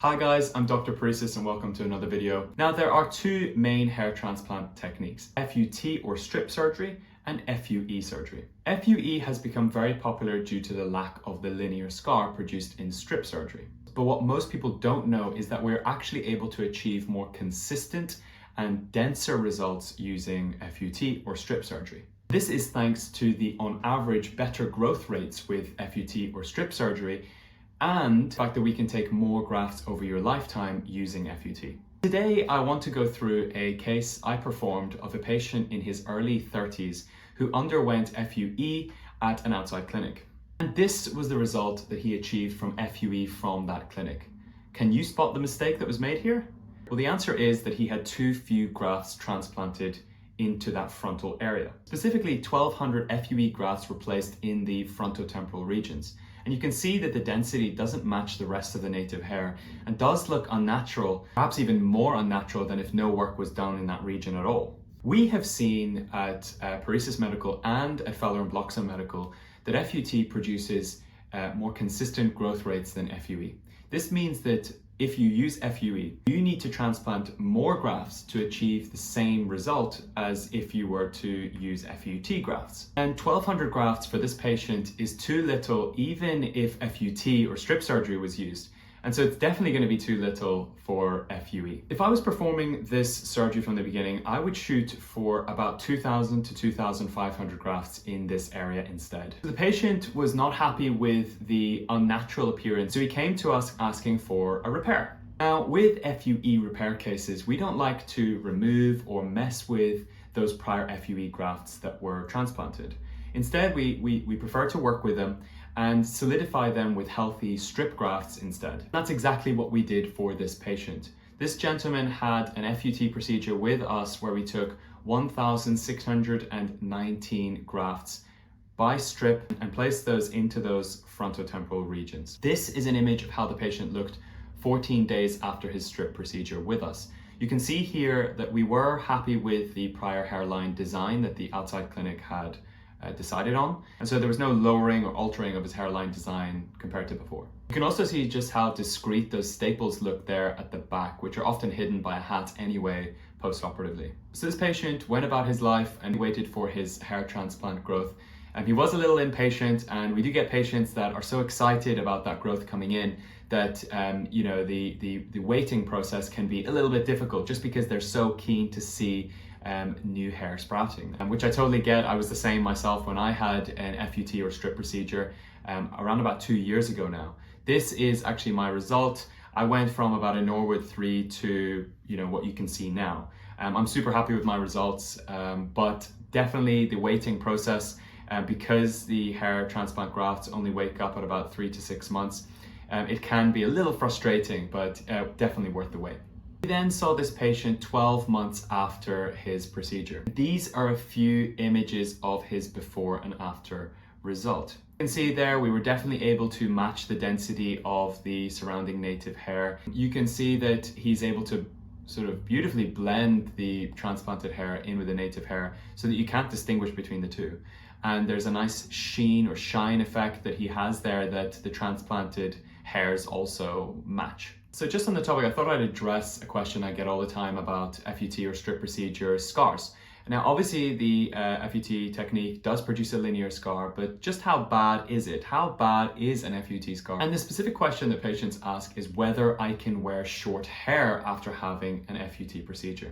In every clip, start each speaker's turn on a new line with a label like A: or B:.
A: Hi guys, I'm Dr. Parissis and welcome to another video. Now there are two main hair transplant techniques, FUT or strip surgery and FUE surgery. FUE has become very popular due to the lack of the linear scar produced in strip surgery. But what most people don't know is that we're actually able to achieve more consistent and denser results using FUT or strip surgery. This is thanks to the on average better growth rates with FUT or strip surgery and the fact that we can take more grafts over your lifetime using FUT. Today, I want to go through a case I performed of a patient in his early 30s who underwent FUE at an outside clinic. And this was the result that he achieved from FUE from that clinic. Can you spot the mistake that was made here? Well, the answer is that he had too few grafts transplanted into that frontal area. Specifically, 1,200 FUE grafts were placed in the frontotemporal regions. And you can see that the density doesn't match the rest of the native hair and does look unnatural, perhaps even more unnatural than if no work was done in that region at all. We have seen at Parissis Medical and at Feller Bloxham Medical that FUT produces more consistent growth rates than FUE. This means that if you use FUE, you need to transplant more grafts to achieve the same result as if you were to use FUT grafts. And 1,200 grafts for this patient is too little even if FUT or strip surgery was used. And so it's definitely going to be too little for FUE. If I was performing this surgery from the beginning, I would shoot for about 2,000 to 2,500 grafts in this area instead. The patient was not happy with the unnatural appearance, so he came to us asking for a repair. Now, with FUE repair cases, we don't like to remove or mess with those prior FUE grafts that were transplanted. Instead, we prefer to work with them and solidify them with healthy strip grafts instead. That's exactly what we did for this patient. This gentleman had an FUT procedure with us where we took 1,619 grafts by strip and placed those into those frontotemporal regions. This is an image of how the patient looked 14 days after his strip procedure with us. You can see here that we were happy with the prior hairline design that the outside clinic had decided on, and so there was no lowering or altering of his hairline design compared to before. You can also see just how discreet those staples look there at the back, which are often hidden by a hat anyway post-operatively. So this patient went about his life and waited for his hair transplant growth. And he was a little impatient, and we do get patients that are so excited about that growth coming in that the waiting process can be a little bit difficult just because they're so keen to see new hair sprouting, which I totally get. I was the same myself when I had an FUT or strip procedure around about 2 years ago now. This is actually my result. I went from about a Norwood 3 to what you can see now. I'm super happy with my results, but definitely the waiting process, because the hair transplant grafts only wake up at about 3 to 6 months, it can be a little frustrating, but definitely worth the wait. We then saw this patient 12 months after his procedure. These are a few images of his before and after result. You can see there we were definitely able to match the density of the surrounding native hair. You can see that he's able to sort of beautifully blend the transplanted hair in with the native hair so that you can't distinguish between the two. And there's a nice sheen or shine effect that he has there that the transplanted hairs also match. So just on the topic, I thought I'd address a question I get all the time about FUT or strip procedure scars. Now, obviously the FUT technique does produce a linear scar, but just how bad is it? How bad is an FUT scar? And the specific question that patients ask is whether I can wear short hair after having an FUT procedure.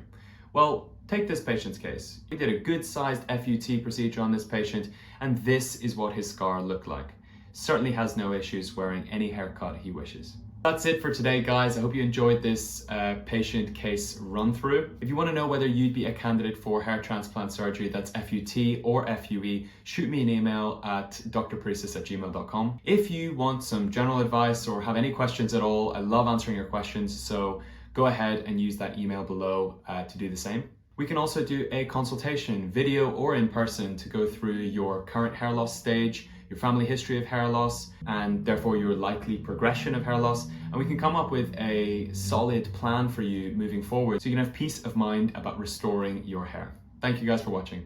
A: Well, take this patient's case. We did a good sized FUT procedure on this patient, and this is what his scar looked like. Certainly has no issues wearing any haircut he wishes. That's it for today, guys. I hope you enjoyed this patient case run through. If you want to know whether you'd be a candidate for hair transplant surgery, that's FUT or FUE, shoot me an email at drparissis@gmail.com. If you want some general advice or have any questions at all, I love answering your questions, so go ahead and use that email below to do the same. We can also do a consultation, video or in person, to go through your current hair loss stage, your family history of hair loss, and therefore your likely progression of hair loss. And we can come up with a solid plan for you moving forward so you can have peace of mind about restoring your hair. Thank you guys for watching.